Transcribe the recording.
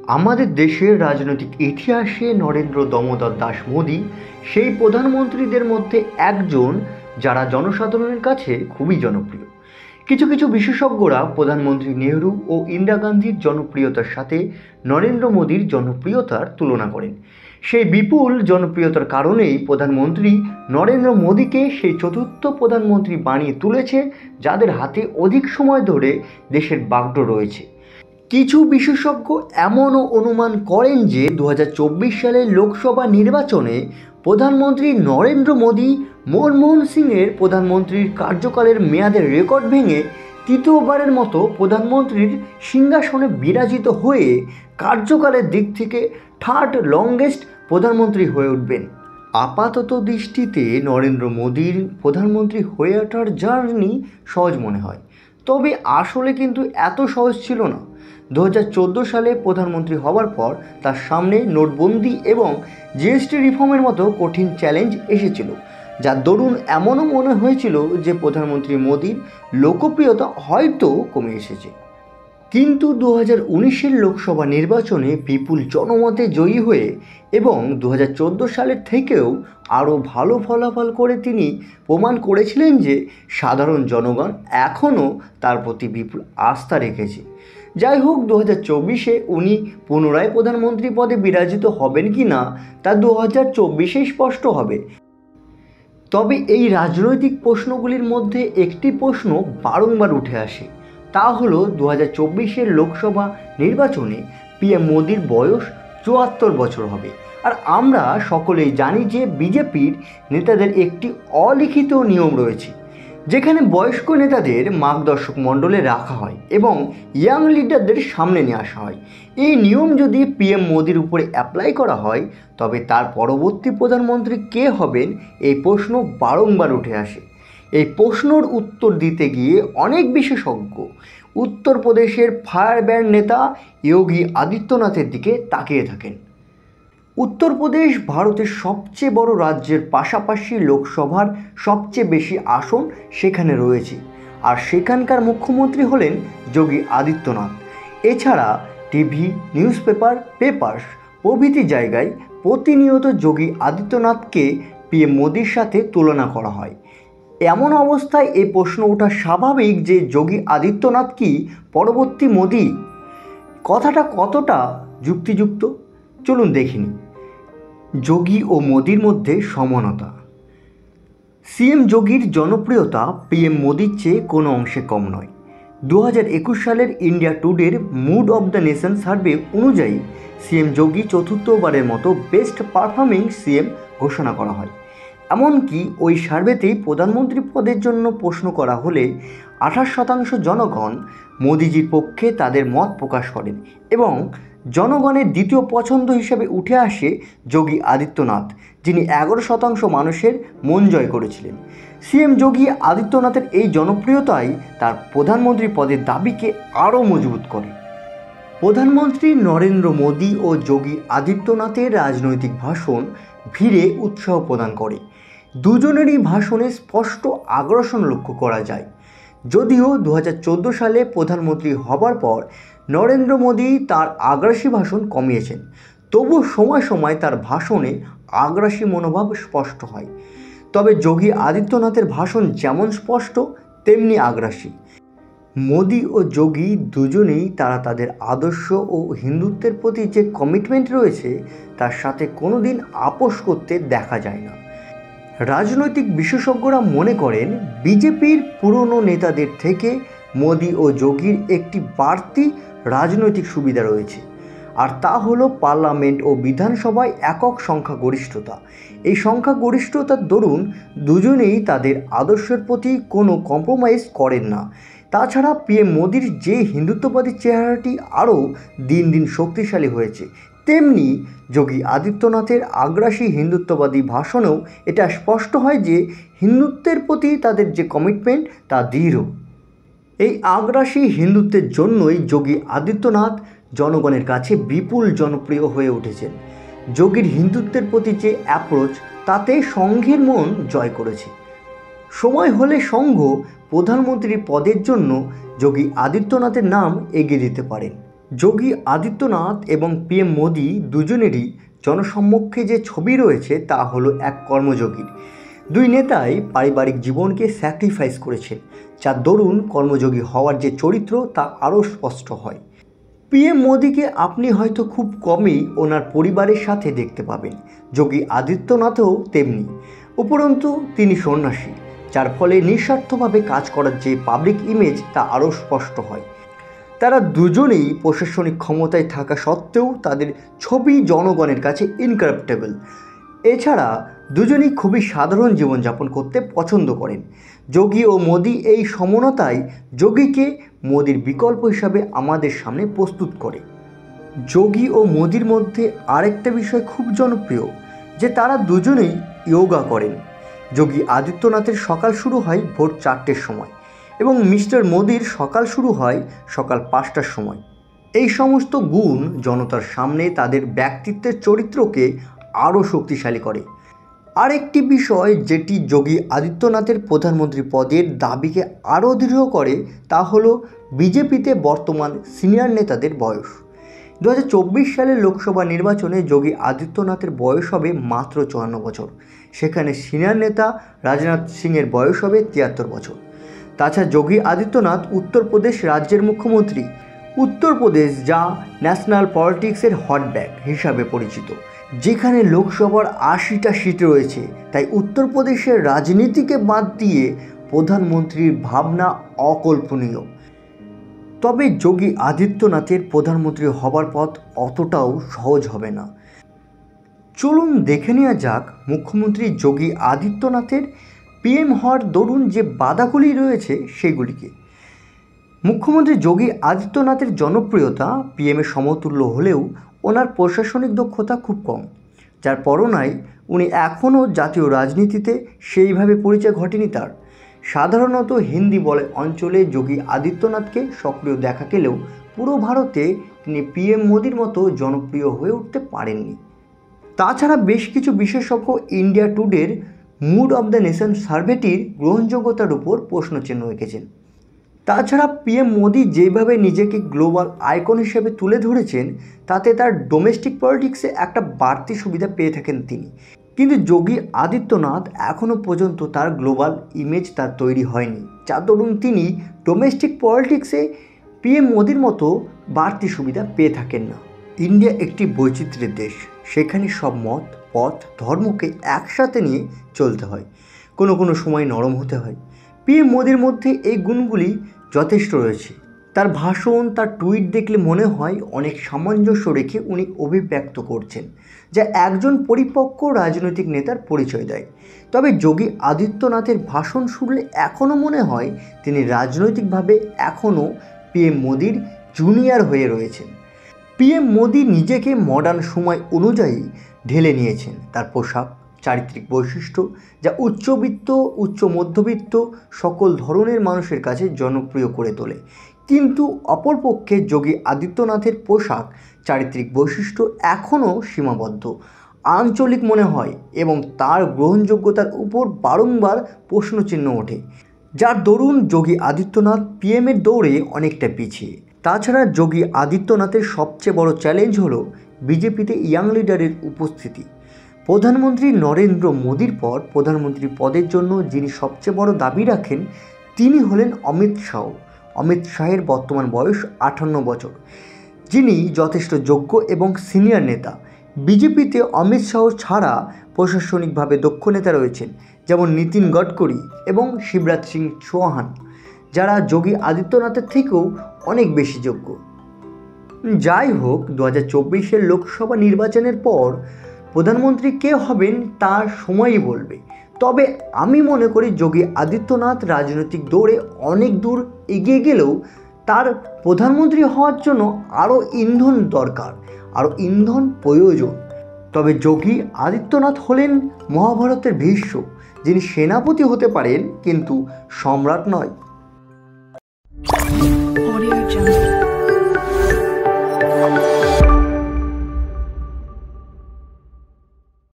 আমাদের দেশের রাজনৈতিক ইতিহাসে নরেন্দ্র দামোদর দাস মোদী সেই প্রধানমন্ত্রীদের মধ্যে একজন যারা জনসাধারণের কাছে খুবই জনপ্রিয়। কিছু কিছু বিশেষজ্ঞরা প্রধানমন্ত্রী নেহরু ও ইন্দিরা গান্ধীর জনপ্রিয়তার সাথে নরেন্দ্র মোদীর জনপ্রিয়তার তুলনা করেন। সেই বিপুল জনপ্রিয়তার কারণেই প্রধানমন্ত্রী নরেন্দ্র মোদীকে সেই চতুর্থ প্রধানমন্ত্রী বানিয়ে তুলেছে যাদের হাতে অধিক সময় ধরে দেশের বাগডোর রয়েছে। কিছু বিশেষজ্ঞ এমনও অনুমান করেন যে 2024 সালের লোকসভা নির্বাচনে প্রধানমন্ত্রী নরেন্দ্র মোদী মনমোহন সিংয়ের প্রধানমন্ত্রীর কার্যকালের মেয়াদের রেকর্ড ভেঙে তৃতীয়বারের মতো প্রধানমন্ত্রীর সিংহাসনে বিরাজিত হয়ে কার্যকালের দিক থেকে থার্ড লংগেস্ট প্রধানমন্ত্রী হয়ে উঠবেন। আপাতত দৃষ্টিতে নরেন্দ্র মোদীর প্রধানমন্ত্রী হয়ে ওঠার জার্নি সহজ মনে হয়, তবে আসলে কিন্তু এত সহজ ছিল না। 2014 সালে প্রধানমন্ত্রী হওয়ার পর তার সামনে নোটবন্দি এবং জিএসটি রিফর্মের মতো কঠিন চ্যালেঞ্জ এসেছিল, যার দরুন এমনও মনে হয়েছিল যে প্রধানমন্ত্রী মোদীর লোকপ্রিয়তা হয়তো কমে এসেছে। কিন্তু 2019-এর লোকসভা নির্বাচনে বিপুল জনমতে জয়ী হয়ে এবং 2014 সালের থেকেও আরও ভালো ফলাফল করে তিনি প্রমাণ করেছিলেন যে সাধারণ জনগণ এখনও তার প্রতি বিপুল আস্থা রেখেছে। যাই হোক, 2024-এ উনি পুনরায় প্রধানমন্ত্রী পদে বিরাজিত হবেন কি না তা 2024-এই স্পষ্ট হবে। তবে এই রাজনৈতিক প্রশ্নগুলির মধ্যে একটি প্রশ্ন বারংবার উঠে আসে, তা হলো 2024-এর লোকসভা নির্বাচনে পিএম মোদীর বয়স 74 বছর হবে। আর আমরা সকলেই জানি যে বিজেপির নেতাদের একটি অলিখিত নিয়ম রয়েছে, যেখানে বয়স্ক নেতাদের মার্গদর্শক মণ্ডলে রাখা হয় এবং ইয়াং লিডারদের সামনে নিয়ে আসা হয়। এই নিয়ম যদি পিএম মোদীর উপরে অ্যাপ্লাই করা হয় তবে তার পরবর্তী প্রধানমন্ত্রী কে হবেন এই প্রশ্ন বারংবার উঠে আসে। এই প্রশ্নর উত্তর দিতে গিয়ে অনেক বিশেষজ্ঞ উত্তরপ্রদেশের ফায়ার ব্র্যান্ড নেতা যোগী আদিত্যনাথের দিকে তাকিয়ে থাকেন। উত্তরপ্রদেশ ভারতের সবচেয়ে বড় রাজ্যের পাশাপাশি লোকসভার সবচেয়ে বেশি আসন সেখানে রয়েছে, আর সেখানকার মুখ্যমন্ত্রী হলেন যোগী আদিত্যনাথ। এছাড়া টিভি, নিউজ পেপার্স প্রভৃতি জায়গায় প্রতিনিয়ত যোগী আদিত্যনাথকে পিএম মোদীর সাথে তুলনা করা হয়। এমন অবস্থায় এই প্রশ্ন ওঠা স্বাভাবিক যে যোগী আদিত্যনাথ কি পরবর্তী মোদী? কথাটা কতটা যুক্তিযুক্ত চলুন দেখিনি। যোগী ও মোদীর মধ্যে সমানতা। সিএম যোগীর জনপ্রিয়তা পিএম মোদীর চেয়ে কোনো অংশে কম নয়। 2021 সালের ইন্ডিয়া টুডের mood of the nation survey অনুযায়ী সিএম যোগী চতুর্থবারের মতো বেস্ট পারফর্মিং সিএম ঘোষণা করা হয়। এমনকি ওই সার্ভেতেই প্রধানমন্ত্রী পদের জন্য প্রশ্ন করা হলে 28% জনগণ মোদিজির পক্ষে তাদের মত প্রকাশ করেন এবং জনগণের দ্বিতীয় পছন্দ হিসেবে উঠে আসে যোগী আদিত্যনাথ, যিনি 11% মানুষের মন জয় করেছিলেন। সিএম যোগী আদিত্যনাথের এই জনপ্রিয়তাই তার প্রধানমন্ত্রী পদের দাবিকে আরও মজবুত করে। প্রধানমন্ত্রী নরেন্দ্র মোদী ও যোগী আদিত্যনাথের রাজনৈতিক ভাষণ ভিড়ে উৎসাহ প্রদান করে। দুজনেরই ভাষণে স্পষ্ট আগ্রাসন লক্ষ্য করা যায়। যদিও 2014 সালে প্রধানমন্ত্রী হবার পর নরেন্দ্র মোদী তার আগ্রাসী ভাষণ কমিয়েছেন, তবু সময় সময় তার ভাষণে আগ্রাসী মনোভাব স্পষ্ট হয়। তবে যোগী আদিত্যনাথের ভাষণ যেমন স্পষ্ট তেমনি আগ্রাসী। মোদী ও যোগী দুজনেই তারা তাদের আদর্শ ও হিন্দুত্বের প্রতি যে কমিটমেন্ট রয়েছে তার সাথে কোনোদিন আপোষ করতে দেখা যায় না। রাজনৈতিক বিশেষজ্ঞরা মনে করেন বিজেপির পুরনো নেতাদের থেকে মোদী ও যোগীর একটি বাড়তি রাজনৈতিক সুবিধা রয়েছে, আর তা হলো পার্লামেন্ট ও বিধানসভায় একক সংখ্যাগরিষ্ঠতা। এই সংখ্যাগরিষ্ঠতার দরুন দুজনেই তাদের আদর্শের প্রতি কোনো কম্প্রোমাইজ করেন না। তাছাড়া পিএম মোদীর যে হিন্দুত্ববাদী চেহারাটি আরও দিন দিন শক্তিশালী হয়েছে, তেমনি যোগী আদিত্যনাথের আগ্রাসী হিন্দুত্ববাদী ভাষণেও এটা স্পষ্ট হয় যে হিন্দুত্বের প্রতি তাদের যে কমিটমেন্ট তা দৃঢ়। এই আগ্রাসী হিন্দুত্বের জন্যই যোগী আদিত্যনাথ জনগণের কাছে বিপুল জনপ্রিয় হয়ে উঠেছেন। যোগীর হিন্দুত্বের প্রতি যে অ্যাপ্রোচ তাতে সংঘের মন জয় করেছে। সময় হলে সংঘ প্রধানমন্ত্রী পদের জন্য যোগী আদিত্যনাথের নাম এগিয়ে দিতে পারেন। যোগী আদিত্যনাথ এবং পিএম মোদি দুজনেরই জনসম্মুখে যে ছবি রয়েছে তা হলো এক কর্মযোগীর। দুই নেতাই পারিবারিক জীবনকে স্যাক্রিফাইস করেছেন, যার দরুন কর্মযোগী হওয়ার যে চরিত্র তা আরও স্পষ্ট হয়। পিএম মোদিকে আপনি হয়তো খুব কমই ওনার পরিবারের সাথে দেখতে পাবেন, যোগী আদিত্যনাথও তেমনি। উপরন্তু তিনি সন্ন্যাসী, যার ফলে নিঃস্বার্থভাবে কাজ করার যে পাবলিক ইমেজ তা আরও স্পষ্ট হয়। তারা দুজনেই প্রশাসনিক ক্ষমতায় থাকা সত্ত্বেও তাদের ছবি জনগণের কাছে ইনকারাপ্টেবল। এছাড়া দুজনেই খুবই সাধারণ জীবনযাপন করতে পছন্দ করেন। যোগী ও মোদি এই সমানতাই যোগীকে মোদির বিকল্প হিসাবে আমাদের সামনে প্রস্তুত করে। যোগী ও মোদির মধ্যে আরেকটা বিষয় খুব জনপ্রিয় যে তারা দুজনেই যোগা করেন। যোগী আদিত্যনাথের সকাল শুরু হয় ভোর 4টের সময় এবং মিস্টার মোদির সকাল শুরু হয় সকাল 5টার সময়। এই সমস্ত গুণ জনতার সামনে তাদের ব্যক্তিত্বের চরিত্রকে আরও শক্তিশালী করে। আরেকটি বিষয় যেটি যোগী আদিত্যনাথের প্রধানমন্ত্রী পদের দাবিকে আরও দৃঢ় করে তা হলো বিজেপিতে বর্তমান সিনিয়র নেতাদের বয়স। 2024 সালের লোকসভা নির্বাচনে যোগী আদিত্যনাথের বয়স হবে মাত্র 54 বছর, সেখানে সিনিয়র নেতা রাজনাথ সিংয়ের বয়স হবে 73 বছর। তাছাড়া যোগী আদিত্যনাথ উত্তরপ্রদেশ রাজ্যের মুখ্যমন্ত্রী। উত্তরপ্রদেশ যা ন্যাশনাল পলিটিক্সের হটব্যাগ হিসাবে পরিচিত, যেখানে লোকসভার 80টা সিট রয়েছে, তাই উত্তরপ্রদেশের রাজনীতিকে বাদ দিয়ে প্রধানমন্ত্রীর ভাবনা অকল্পনীয়। তবে যোগী আদিত্যনাথের প্রধানমন্ত্রী হবার পথ অতটাও সহজ হবে না। চলুন দেখে নেওয়া যাক মুখ্যমন্ত্রী যোগী আদিত্যনাথের পিএম হওয়ার দরুন যে বাধাগুলি রয়েছে সেগুলিকে। মুখ্যমন্ত্রী যোগী আদিত্যনাথের জনপ্রিয়তা পিএমের সমতুল্য হলেও ওনার প্রশাসনিক দক্ষতা খুব কম, যার পরনায় উনি এখনও জাতীয় রাজনীতিতে সেইভাবে পরিচয় ঘটেনি তার। সাধারণত হিন্দি বলে অঞ্চলে যোগী আদিত্যনাথকে সক্রিয় দেখা গেলেও পুরো ভারতে তিনি পিএম মোদির মতো জনপ্রিয় হয়ে উঠতে পারেননি। তাছাড়া বেশ কিছু বিশেষজ্ঞ ইন্ডিয়া টুডের মুড অব দ্য নেশন সার্ভেটির গ্রহণযোগ্যতার উপর প্রশ্নচিহ্ন রেখেছেন। তাছাড়া পিএম মোদি যেভাবে নিজেকে গ্লোবাল আইকন হিসেবে তুলে ধরেছেন তাতে তার ডোমেস্টিক পলিটিক্সে একটা বাড়তি সুবিধা পেয়ে থাকেন তিনি। কিন্তু যোগী আদিত্যনাথ এখনও পর্যন্ত তার গ্লোবাল ইমেজ তার তৈরি হয়নি, যার দরুন তিনি ডোমেস্টিক পলিটিক্সে পিএম মোদির মতো বাড়তি সুবিধা পেয়ে থাকেন না। ইন্ডিয়া একটি বৈচিত্র্যের দেশ, সেখানে সব মত পথ ধর্মকে একসাথে নিয়ে চলতে হয়, কোনো সময় নরম হতে হয়। পিএম মোদির মধ্যে এই গুণগুলি যথেষ্ট রয়েছে। তার ভাষণ, তার টুইট দেখলে মনে হয় অনেক সামঞ্জস্য রেখে উনি অভিব্যক্ত করছেন, যা একজন পরিপক্ক রাজনৈতিক নেতার পরিচয় দেয়। তবে যোগী আদিত্যনাথের ভাষণ শুনলে এখনও মনে হয় তিনি রাজনৈতিকভাবে এখনও পিএম মোদির জুনিয়র হয়ে রয়েছেন। পিএম মোদি নিজেকে মডার্ন সময় অনুযায়ী ঢেলে নিয়েছেন। তার পোশাক, চারিত্রিক বৈশিষ্ট্য যা উচ্চবিত্ত, উচ্চ মধ্যবিত্ত সকল ধরনের মানুষের কাছে জনপ্রিয় করে তোলে। কিন্তু অপরপক্ষে যোগী আদিত্যনাথের পোশাক, চারিত্রিক বৈশিষ্ট্য এখনও সীমাবদ্ধ, আঞ্চলিক মনে হয় এবং তার গ্রহণযোগ্যতার উপর বারংবার প্রশ্নচিহ্ন ওঠে, যার দরুন যোগী আদিত্যনাথ পিএমের দৌড়ে অনেকটা পিছিয়ে। তাছাড়া যোগী আদিত্যনাথের সবচেয়ে বড় চ্যালেঞ্জ হলো বিজেপিতে ইয়াং লিডারের উপস্থিতি। প্রধানমন্ত্রী নরেন্দ্র মোদির পর প্রধানমন্ত্রী পদের জন্য যিনি সবচেয়ে বড় দাবি রাখেন তিনি হলেন অমিত শাহ। অমিত শাহের বর্তমান বয়স 58 বছর, যিনি যথেষ্ট যোগ্য এবং সিনিয়র নেতা। বিজেপিতে অমিত শাহ ছাড়া প্রশাসনিকভাবে দক্ষ নেতা রয়েছেন, যেমন নীতিন গডকরি এবং শিবরাজ সিং চৌহান, যারা যোগী আদিত্যনাথের থেকেও অনেক বেশি যোগ্য। যাই হোক, 2024 লোকসভা নির্বাচনের পর প্রধানমন্ত্রী কে হবেন তার সময়ই বলবে। তবে আমি মনে করি যোগী আদিত্যনাথ রাজনৈতিক দৌড়ে অনেক দূর এগিয়ে গেলেও তার প্রধানমন্ত্রী হওয়ার জন্য আরও ইন্ধন দরকার, আরও ইন্ধন প্রয়োজন। তবে যোগী আদিত্যনাথ হলেন মহাভারতের ভীষ্ম, যিনি সেনাপতি হতে পারেন কিন্তু সম্রাট নয়।